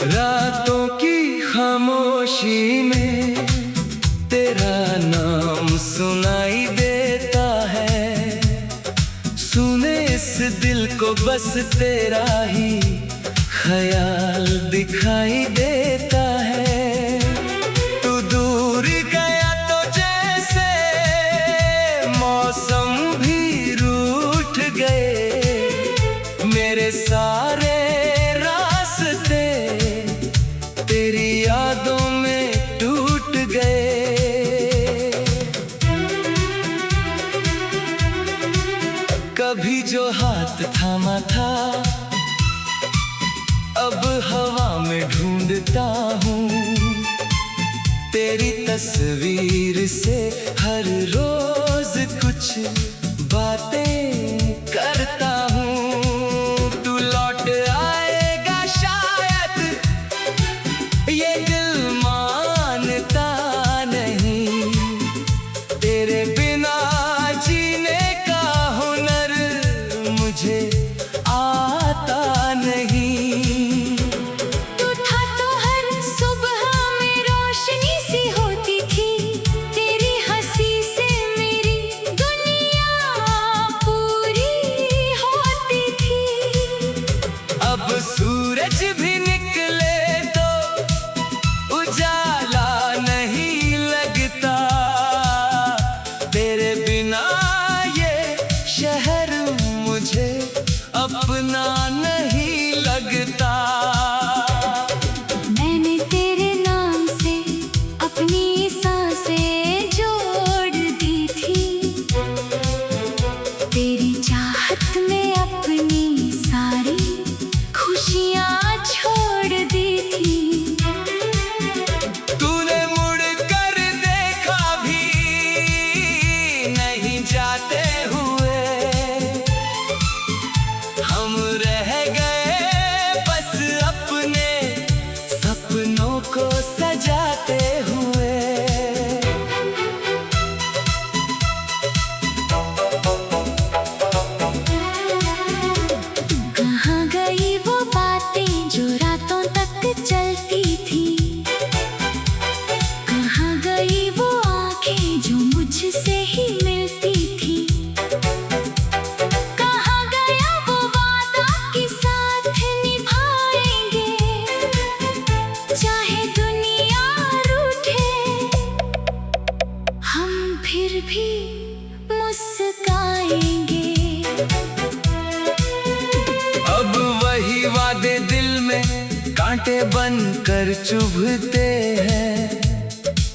रातों की खामोशी में तेरा नाम सुनाई देता है। सुने इस दिल को बस तेरा ही ख्याल दिखाई देता है। तू दूर गया तो जैसे मौसम भी रूठ गए। मेरे सारे रास्ते तेरी यादों में टूट गए। कभी जो हाथ थामा था अब हवा में ढूंढता हूँ। तेरी तस्वीर से हर रोज कुछ बातें करता हूँ। तू लौट आएगा शायद ये दिल मानता नहीं। तेरे बिना जीने का हुनर मुझे आता नहीं। तू था तो हर सुबह में रोशनी सी होती थी। तेरी हंसी से मेरी दुनिया पूरी होती थी। अब सूरज भी निकले तो उजाला नहीं लगता। तेरे बिना ये शहर मुझे अपना नहीं लगता। मैंने तेरे नाम से अपनी सांसें जोड़ दी थी। तेरी चाहत में अपनी सारी खुशियाँ छोड़ दी थी। तूने मुड़ कर देखा भी नहीं जाते हुए। हम रह गए बस अपने सपनों को सजाते हुए। कहाँ गई वो बातें जो रातों तक चलती थी। कहाँ गई वो आंखें जो मुझसे ही मिलती थी। कहाँ गया वो वादा कि साथ निभाएंगे चाहे दुनिया रूठे। हम फिर भी मुस्काएंगे। अब वही वादे दिल में कांटे बन कर चुभते हैं।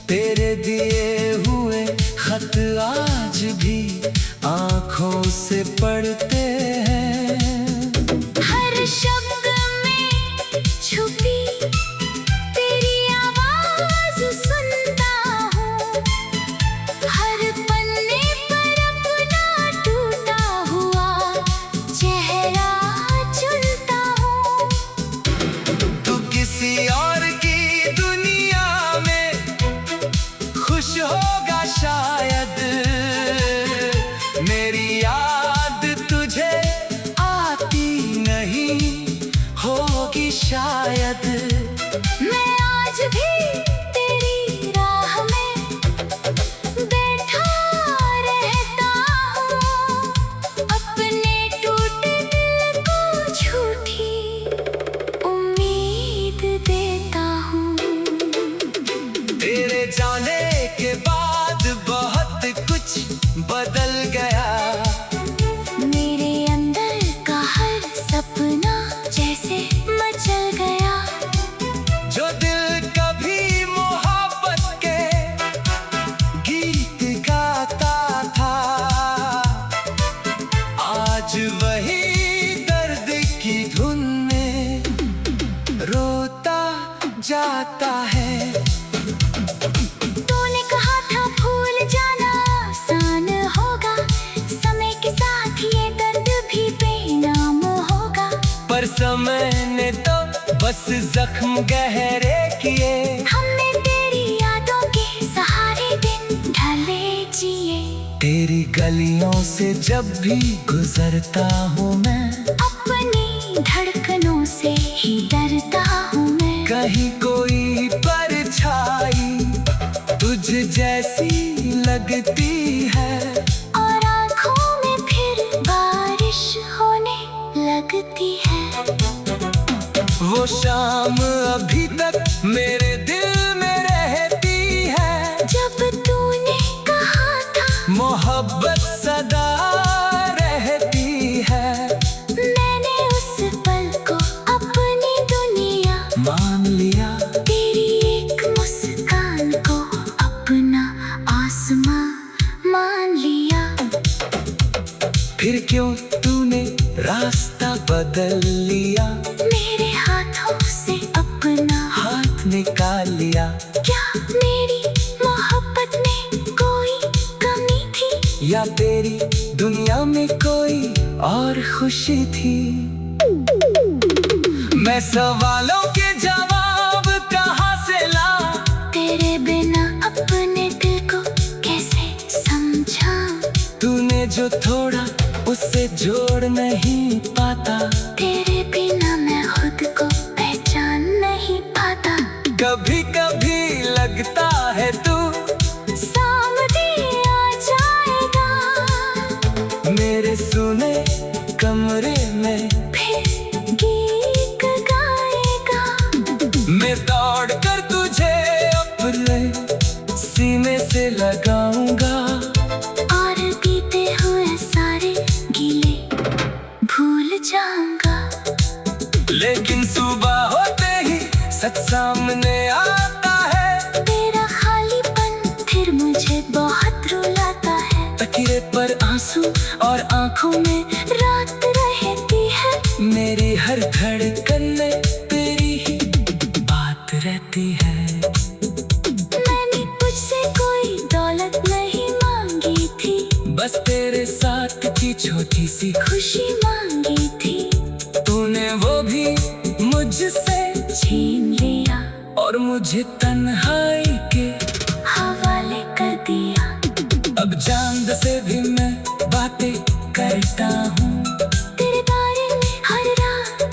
तेरे दिए हुए खत आज भी आंखों से पढ़ते हैं। हर शब्द में छुपी तेरी आवाज सुनता हूँ। हर पन्ने पर अपना टूटा हुआ चेहरा चुनता हूँ। तू किसी और की दुनिया में खुश होगा शायद। मेरी याद तुझे आती नहीं होगी शायद। मैं आज भी तेरी राह में बैठा रहता हूँ। अपने टूटे दिल को झूठी उम्मीद देता हूँ। तेरे जाने के बाद बहुत कुछ बदल गया। मेरे अंदर का हर सपना जैसे मचल गया। जो दिल कभी मोहब्बत के गीत गाता था आज वही दर्द की धुन में रोता जाता है। तूने कहा था भूल जाना आसान होगा। बस जख्म गहरे किए। हमने तेरी यादों के सहारे दिन ढले जिए। तेरी गलियों से जब भी गुजरता हूँ मैं, अपनी धड़कनों से ही डरता हूँ मैं। कहीं कोई परछाई तुझ जैसी लगती है, और आँखों में फिर बारिश होने लगती है। वो शाम अभी तक मेरे दिल में रहती है, जब तूने कहा था मोहब्बत सदा रहती है। मैंने उस पल को अपनी दुनिया मान लिया, तेरी एक मुस्कान को अपना आसमां मान लिया। फिर क्यों तूने रास्ता बदल लिया, मेरे हाथों से अपना हाथ निकाल लिया। क्या मेरी मोहब्बत में कोई कमी थी, या तेरी दुनिया में कोई और खुशी थी। मैं सवालों के जवाब कहाँ से ला, तेरे बिना अपने दिल को कैसे समझाऊं। तूने जो थोड़ा उससे जोड़ नहीं पाता, तेरे बिना मैं खुद को पहचान नहीं पाता। कभी कभी लगता है तू सामने आ जाएगा, मेरे सुने कमरे में फिर गीत गाएगा। मैं दौड़ कर तुझे अपने सीने से लगाऊंगा, और बीते हुए सारे गीले भूल जाऊंगा। लेकिन सुबह होते ही सच सामने आता है, तेरा खालीपन फिर मुझे बहुत रुलाता है। तकिए पर आंसू और आंखों में रात रहती है, मेरी हर धड़कन में तेरी ही बात रहती है। मैंने तुझसे कोई दौलत नहीं मांगी थी, बस तेरे साथ की छोटी सी खुशी मांगी थी। तूने वो भी मुझसे छीन लिया और मुझे तन्हाई के हवाले कर दिया। अब चांद से भी मैं बातें करता हूँ, तेरे बारे में हर रात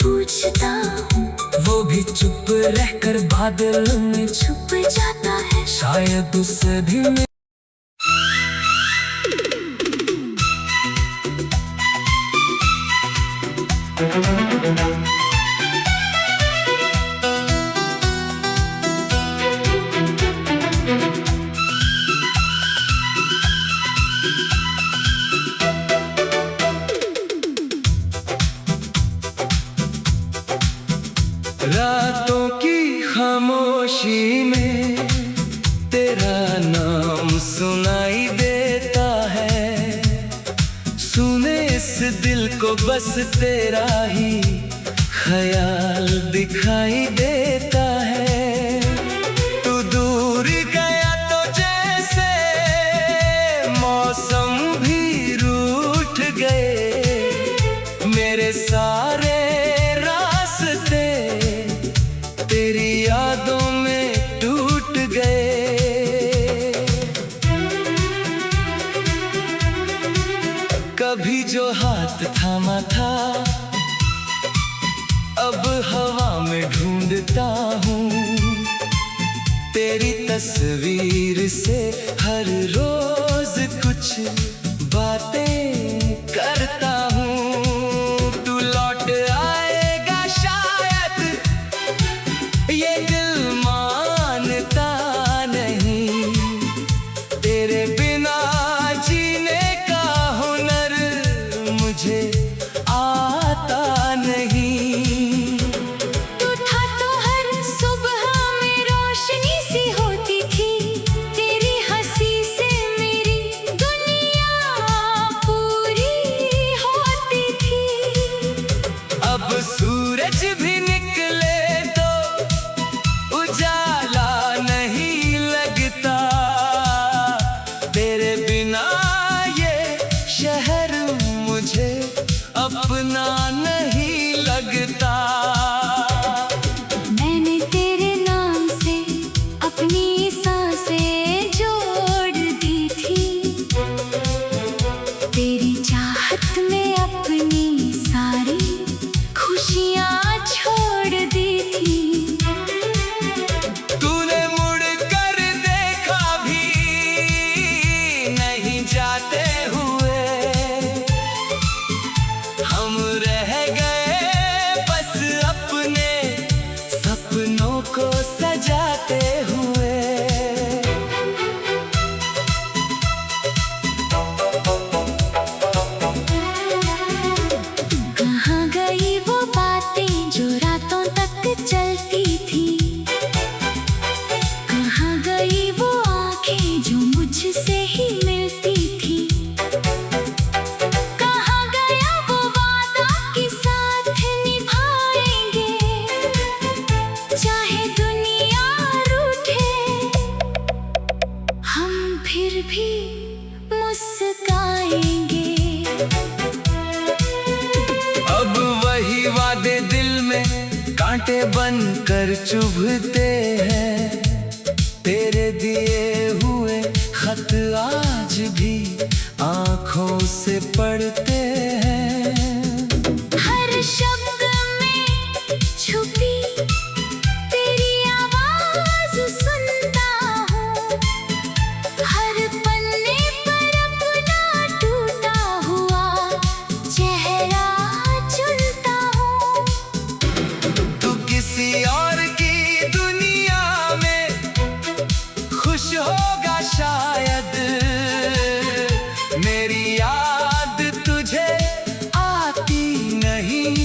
पूछता हूँ। वो भी चुप रहकर बादल में छुप जाता है, शायद उससे भी मैं रातों की खामोशी में तेरा नाम सुनाई देता है। सुने इस दिल को बस तेरा ही ख्याल दिखाई देता है। तू दूर गया तो जैसे मौसम भी रूठ गए, मेरे सारे रास्ते तेरी यादों में टूट गए। कभी जो हाथ थामा था, अब हवा में ढूंढता हूँ। तेरी तस्वीर से हर रोज कुछ बातें करता हूँ। तू लौट आएगा शायद, ये दिल मानता नहीं। तेरे बिना जीने का हुनर मुझे आता नहीं। तू था तो हर सुबह में रोशनी सी होती थी। तेरी हंसी से मेरी दुनिया पूरी होती थी। अब सूरज भी निकले तो उजाला नहीं लगता। ही मिलती थी। कहाँ गया वो वादा कि साथ निभाएंगे, चाहे दुनिया रूठे हम फिर भी मुस्काएंगे। अब वही वादे दिल में कांटे बनकर चुभते हैं, तेरे दिए हुए खत आज भी आंखों से पढ़ते हैं। हर शब्द में छुपी तेरी आवाज सुनता हूँ, हर पन्ने पर अपना टूटा हुआ चेहरा चुनता हूँ। तू किसी और की दुनिया में खुश होगा शायद, मेरी याद तुझे आती नहीं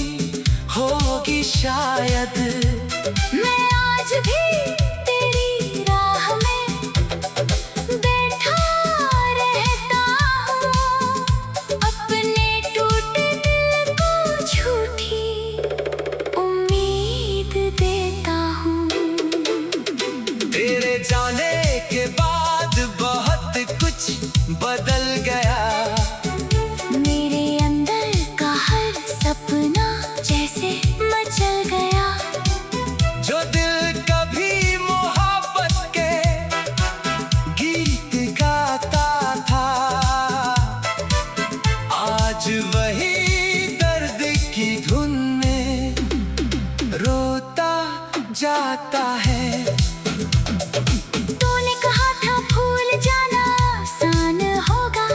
होगी शायद। मैं आज भी तेरी राह में बैठा रहता हूँ, अपने टूटे दिल को झूठी उम्मीद देता हूँ। तेरे जाने के बाद बहुत कुछ बदल गया, मेरे अंदर का हर सपना जैसे मचल गया। जो दिल कभी मोहब्बत के गीत गाता था, आज वही दर्द की धुन में रोता जाता है। तूने कहा था भूल जाना आसान होगा,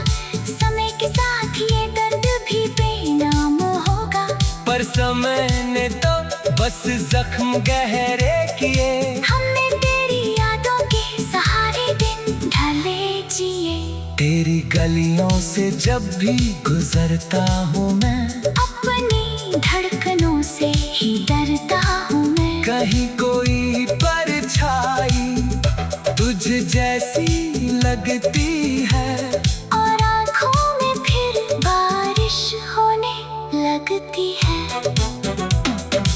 समय के साथ ये दर्द भी बेनाम होगा। पर समय ने तो बस जख्म गहरे किए, हमने तेरी यादों के सहारे दिन ढले जिए। तेरी गलियों से जब भी गुजरता हूँ मैं, अपनी धड़कनों से ही डरता हूँ मैं। कहीं कोई परछाई तुझ जैसी लगती है, और आँखों में फिर बारिश होने लगती है।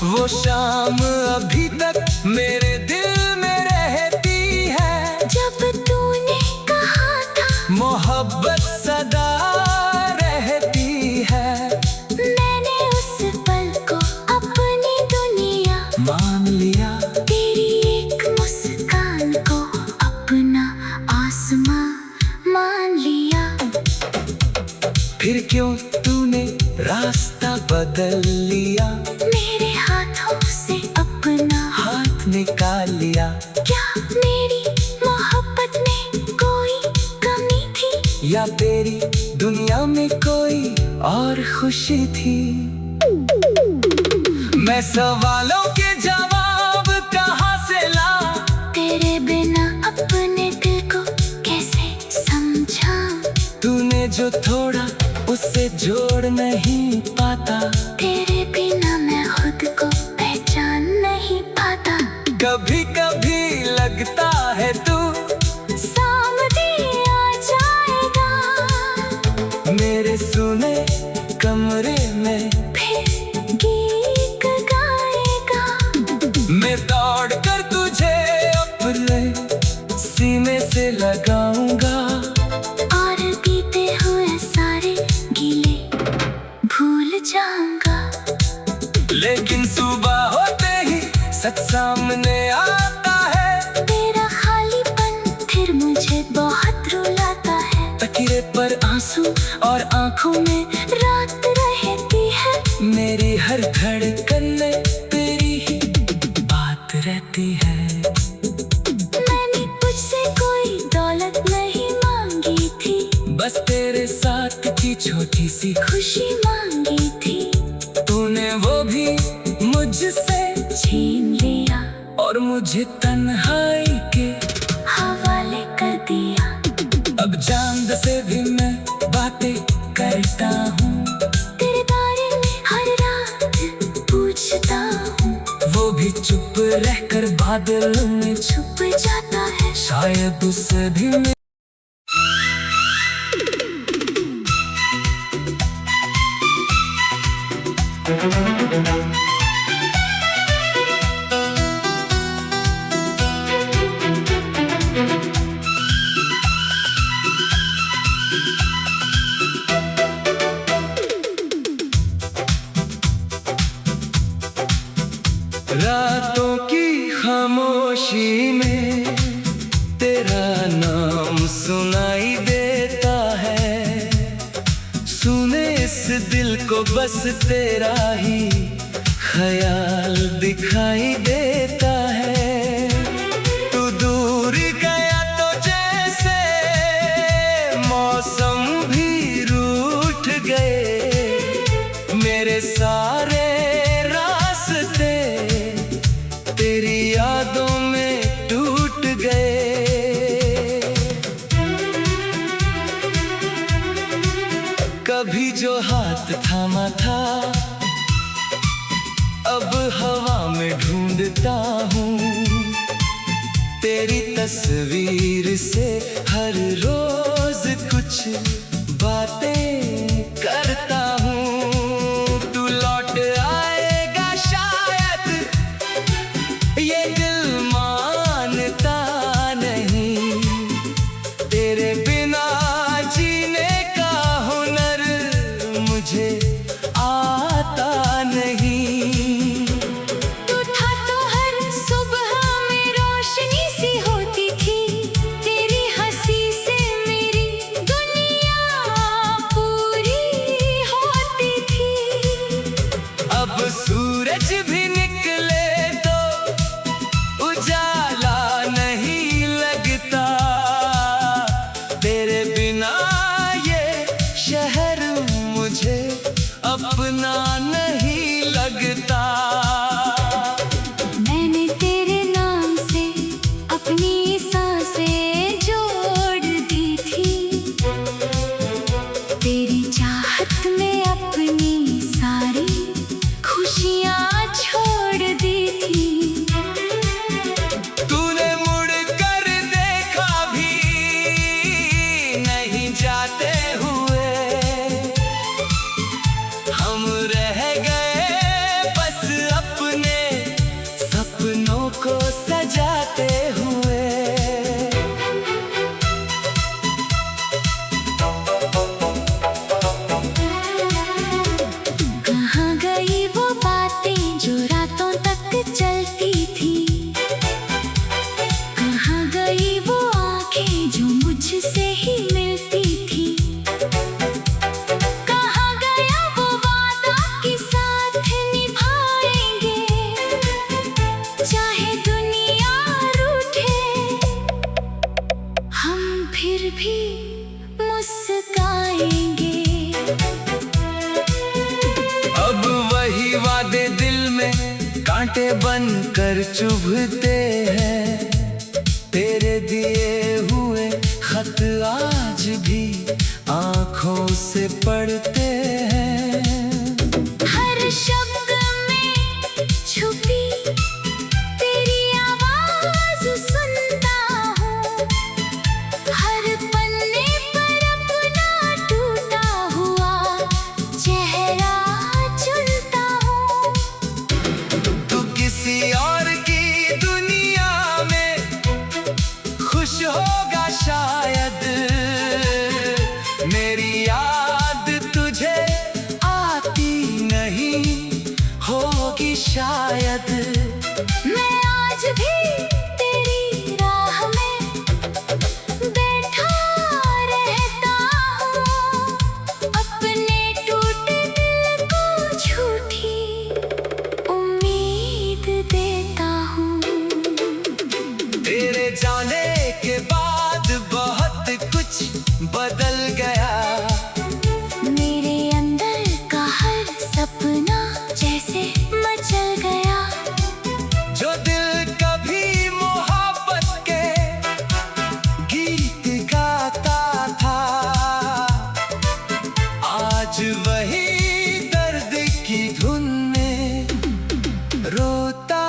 वो शाम अभी तक मेरे दिल में रहती है, जब तूने कहा था मोहब्बत सदा रहती है। मैंने उस पल को अपनी दुनिया मान लिया, तेरी एक मुस्कान को अपना आसमां मान लिया। फिर क्यों तूने रास्ता बदल लिया, मेरे हाथों से अपना हाथ निकाल लिया। क्या मेरी मोहब्बत में कोई कमी थी, या तेरी दुनिया में कोई और खुशी थी? मैं सवालों के जवाब कहाँ से ला, तेरे बिना अपने दिल को कैसे समझा। तूने जो थोड़ा उससे जोड़ नहीं पाता, तेरे बिना मैं खुद को पहचान नहीं पाता। कभी कभी लगता है तू सामने आ जाएगा, मेरे सुने कमरे में फिर गीत गाएगा। मैं दौड़ कर तुझे अपने सीने से लगाऊंगा, और बीते हुए सारे गीले भूल जाऊंगा। लेकिन सुबह होते ही सच सामने आता है, तेरा खालीपन फिर मुझे बहुत रुलाता है। तकिए पर आंसू और आंखों में रात रहती है, मेरी हर धड़कन में तेरी ही बात रहती है। मैंने तुझसे कोई दौलत नहीं मांगी थी, बस तेरे साथ की छोटी सी खुशी मांगी थी। तूने वो भी मुझसे छीन लिया और मुझे तन्हाई के हवाले कर दिया। अब चांद से भी मैं बातें करता हूँ, तेरे बारे में हर रात पूछता हूँ। वो भी चुप रहकर बादल में छुप जाता है, शायद उससे भी रातों की खामोशी में तेरा नाम सुनाई देता है। सुने इस दिल को बस तेरा ही ख्याल दिखाई देता है। तू दूर गया तो जैसे मौसम भी रूठ गए। मेरे सारे रास्ते तेरी यादों में टूट गए। कभी जो हाथ थामा था अब हवा में ढूंढता हूँ। तेरी तस्वीर से हर रोज कुछ बातें करता हूँ। तू लौट आएगा शायद ये दिल मानता नहीं। तेरे बिना जीने का हुनर मुझे आता नहीं। तू था तो हर सुबह में रोशनी सी होती थी। तेरी हंसी से मेरी दुनिया पूरी होती थी। अब सूरज भी निकले तो उजाला नहीं लगता। तेरे बिना ये शहर मुझे अपना नहीं लगता। मैंने तेरे नाम से अपनी सांसें जोड़ दी थी। तेरी चाहत में अपनी सारी खुशियाँ छोड़ दी थी। तूने मुड़ कर देखा भी नहीं जाते हुए। हम रह गए बस अपने सपनों को सजाते हुए। कहाँ गई वो बातें जो रातों तक चलती थी। कहाँ गई वो आंखें जो मुझसे ही मिलती थी। कहाँ गया वो वादा कि साथ निभाएंगे चाहे दुनिया रूठे। हम फिर भी मुस्काएंगे। अब वही वादे दिल में कांटे बनकर चुभते हैं। तेरे दिए हुए खत आज भी आंखों से पढ़ते हैं। हर शब्द में छुपी तेरी आवाज सुनता हूँ। हर पन्ने पर अपना टूटा हुआ चेहरा चुनता हूँ। तू किसी और की दुनिया में खुश होगा शायद। मेरी याद तुझे आती नहीं होगी शायद। मैं आज भी तेरी राह में बैठा रहता हूँ। अपने टूटे दिल को झूठी उम्मीद देता हूँ। तेरे जाने के बाद बहुत कुछ बदल गया। मेरे अंदर का हर सपना जैसे मचल गया। जो दिल कभी मोहब्बत के गीत गाता था आज वही दर्द की धुन में रोता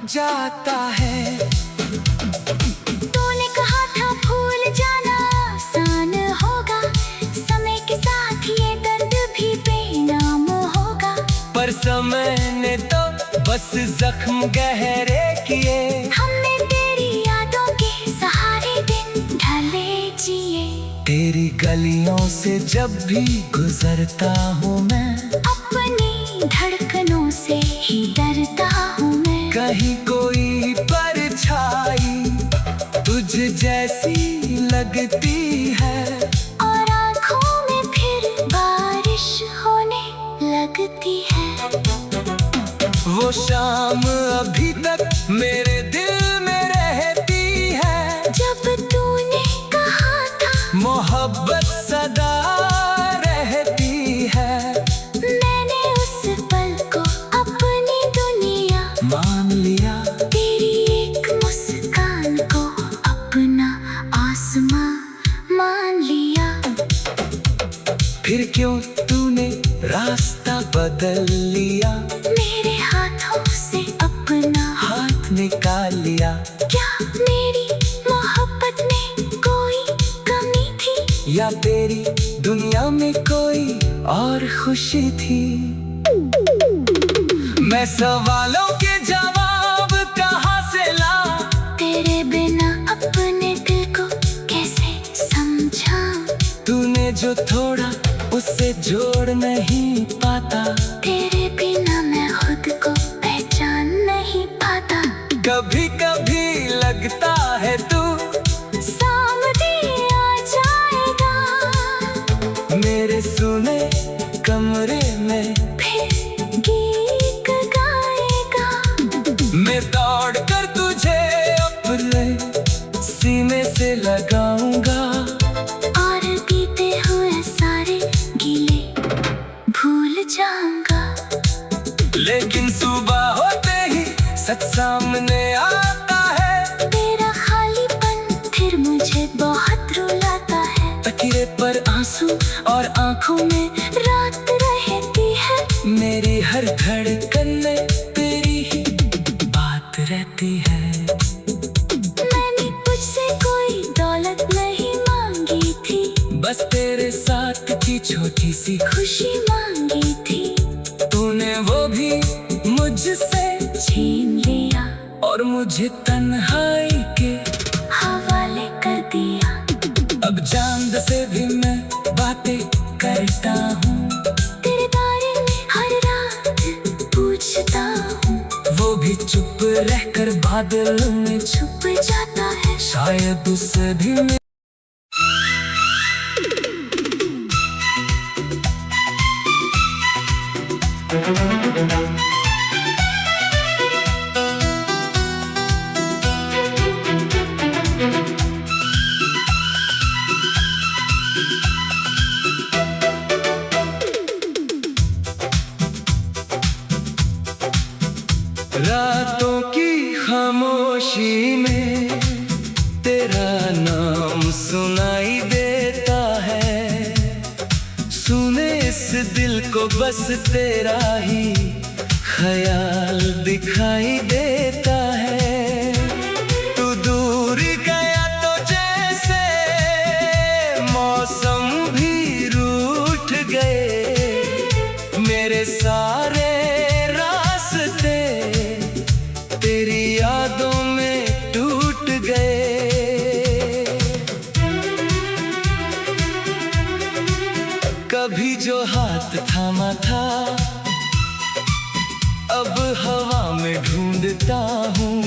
जाता है। तूने कहा था भूल जाना आसान होगा। बस जख्म गहरे किए। हमने तेरी यादों के सहारे दिन ढले जिए। तेरी गलियों से जब भी गुजरता हूँ मैं, अपनी धड़कनों से ही डरता हूँ मैं। कहीं कोई परछाई तुझ जैसी लगती है, और आँखों में फिर बारिश होने लगती है। वो शाम अभी तक मेरे दिल में रहती है, जब तूने कहा था मोहब्बत सदा रहती है। मैंने उस पल को अपनी दुनिया मान लिया, तेरी एक मुस्कान को अपना आसमां मान लिया। फिर क्यों तूने रास्ता बदल लिया, मेरे हाथों से अपना हाथ निकाल लिया। क्या मेरी मोहब्बत में कोई कमी थी, या तेरी दुनिया में कोई और खुशी थी। मैं सवालों के जवाब कहाँ से ला, तेरे बिना अपने दिल को कैसे समझाऊं। तूने जो थोड़ा उससे जोड़ नहीं पाता, तेरे बिना मैं खुद को पहचान नहीं पाता। कभी कभी लगता है तू सामने आ जाएगा, मेरे सुने कमरे में फिर गीत गाएगा। मैं दौड़ कर तुझे अपने सीने से लगाऊंगा, और बीते हुए सारे गीले भूल जाऊंगा। लेकिन सुबह होते ही सच सामने आता है। तेरा खालीपन फिर मुझे बहुत रुलाता है। तकिए पर आंसू और आंखों में रात रहती है। मेरी हर धड़कन में तेरी ही बात रहती है। मैंने तुझसे कोई दौलत नहीं मांगी थी, बस तेरे साथ की छोटी सी खुशी मांगी थी। तूने वो भी मुझसे छीन लिया और मुझे तन्हाई के हवाले कर दिया। अब चांद से भी मैं बातें करता हूँ, तेरे बारे में हर रात पूछता हूँ। वो भी चुप रहकर बादल में छुप जाता है। शायद उससे भी मैं रातों की खामोशी में तेरा नाम सुनाई देता है। सुने इस दिल को बस तेरा ही ख्याल दिखाई देता है। तू दूर गया तो जैसे मौसम भी रूठ गए, मेरे सारे रास्ते तेरी यादों में टूट गए। कभी जो हाथ थामा था अब हवा में ढूंढता हूँ।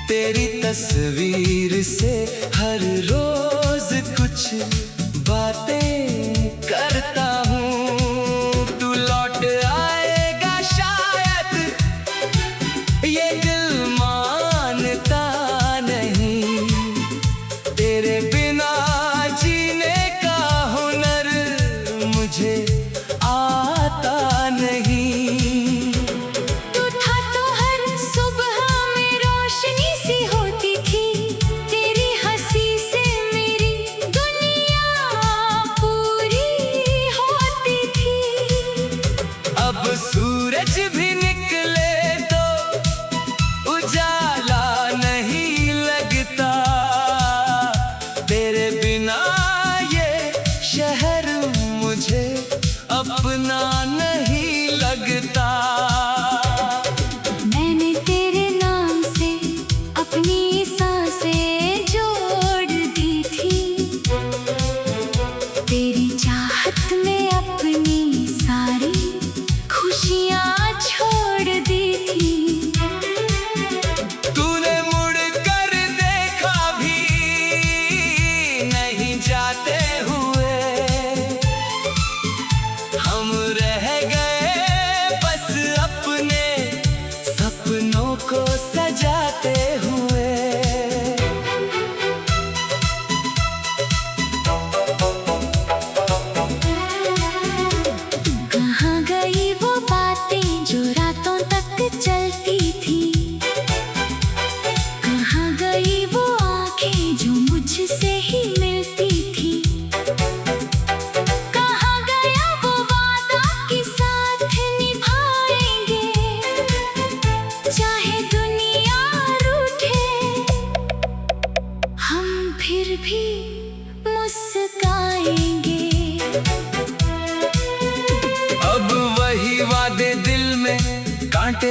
तेरी तस्वीर से हर रोज कुछ बातें करता हूँ। तू लौट आएगा शायद ये दिल मानता नहीं, तेरे बिना जीने का हुनर मुझे आता नहीं। तू था तो हर सुबह में रोशनी सी होती थी। तेरी हंसी से मेरी दुनिया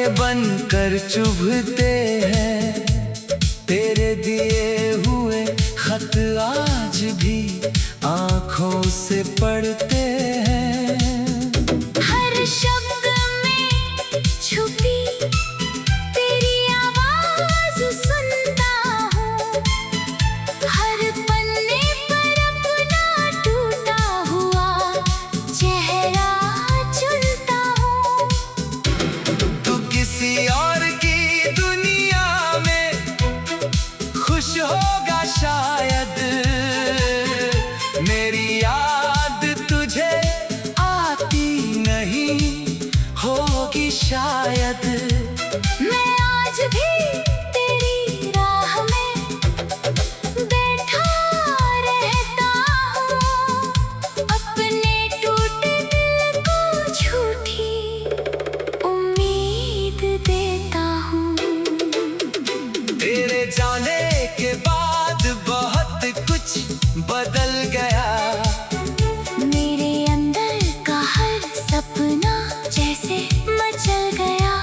आंखें बंद कर चुभते हैं, तेरे दिए हुए खत आज भी आंखों से पढ़ते हैं। हर शब्द में छुपी तेरी आवाज सुनता हूँ, हर पन्ने पर अपना टूटा हुआ चेहरा चुनता हूँ। तू किसी और की दुनिया में खुश होगा शायद, मेरी याद तुझे आती नहीं होगी शायद। मैं आज भी तेरी राह में बैठा रहता हूँ, अपने टूटे दिल को झूठी उम्मीद देता हूँ। तेरे जाने के बाद बहुत कुछ बदल गया, मेरे अंदर का हर सपना जैसे मचल गया।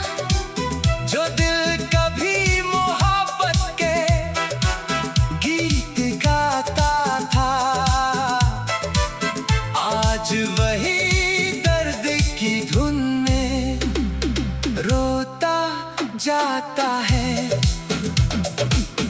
जो दिल कभी मोहब्बत के गीत गाता था, आज वही दर्द की धुन में रोता जाता है।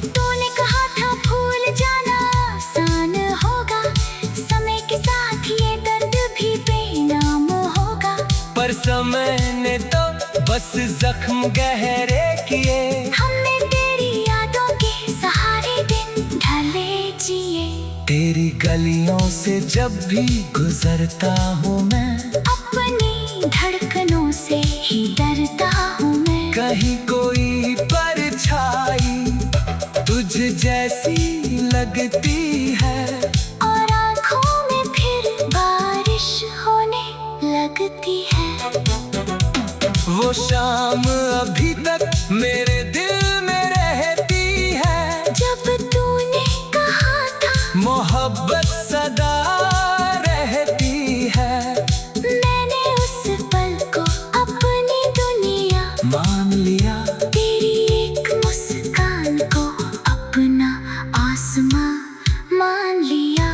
तूने कहा था भूल जाना आसान होगा, समय के साथ ये दर्द भी बेनाम होगा। पर समय ने तो बस जख्म गहरे किए, हमने तेरी यादों के सहारे दिन ढले जिए। तेरी गलियों से जब भी गुजरता हूँ मैं, अपनी धड़कनों से ही डरता हूँ मैं। कहीं कोई परछाई तुझ जैसी लगती है, और आँखों में फिर बारिश होने लगती है। वो शाम अभी तक मेरे दिल में रहती है, जब तूने कहा था मोहब्बत सदा रहती है। मैंने उस पल को अपनी दुनिया मान लिया, तेरी एक मुस्कान को अपना आसमां मान लिया।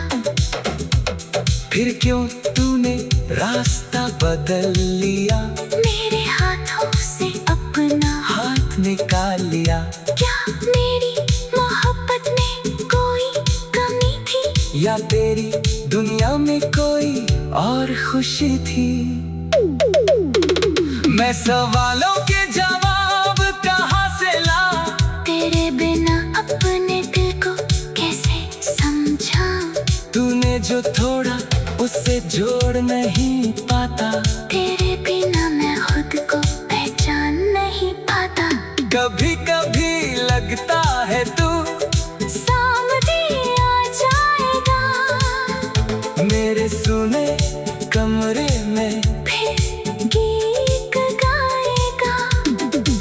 फिर क्यों तूने रास्ता बदल लिया, मेरे हाथों से अपना हाथ निकाल लिया। क्या मेरी मोहब्बत में कोई कमी थी, या तेरी दुनिया में कोई और खुशी थी? मैं सवालों के जवाब कहाँ से ला, तेरे बिना अपने दिल को कैसे समझाऊं। तूने जो थोड़ा उससे जोड़ नहीं पाता, तेरे बिना मैं खुद को पहचान नहीं पाता। कभी कभी लगता है तू सामने आ जाएगा, मेरे सुने कमरे में फिर गीत गाएगा।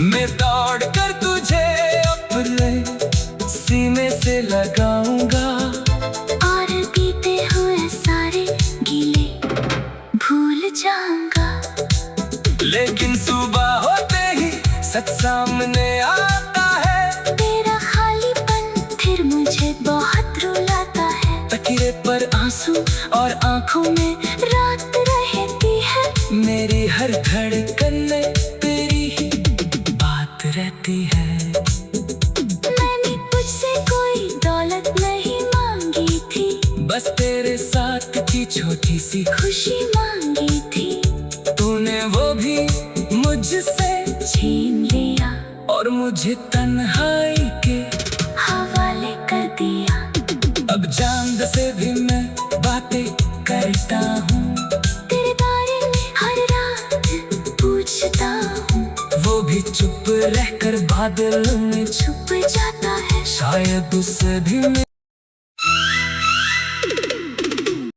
मैं दौड़ कर तुझे अपने सीने से लगाऊंगा, और बीते हुए सारे गीले भूल जाऊंगा। लेकिन सुबह होते ही सच सामने आता है, तेरा खालीपन फिर मुझे बहुत रुलाता है। तकिए पर आंसू और आंखों में रात रहती है, मेरी हर धड़कन में तेरी ही बात रहती है। मैंने तुझसे कोई दौलत नहीं मांगी थी, बस तेरे साथ की छोटी सी खुशी मांगी थी। तूने वो भी मुझसे छीन लिया और मुझे तन्हाई के हवाले कर दिया। अब चांद से भी मैं बातें करता हूँ, तेरे बारे में हर रात पूछता हूँ, वो भी चुप रहकर बादल में छुप जाता है। शायद उससे भी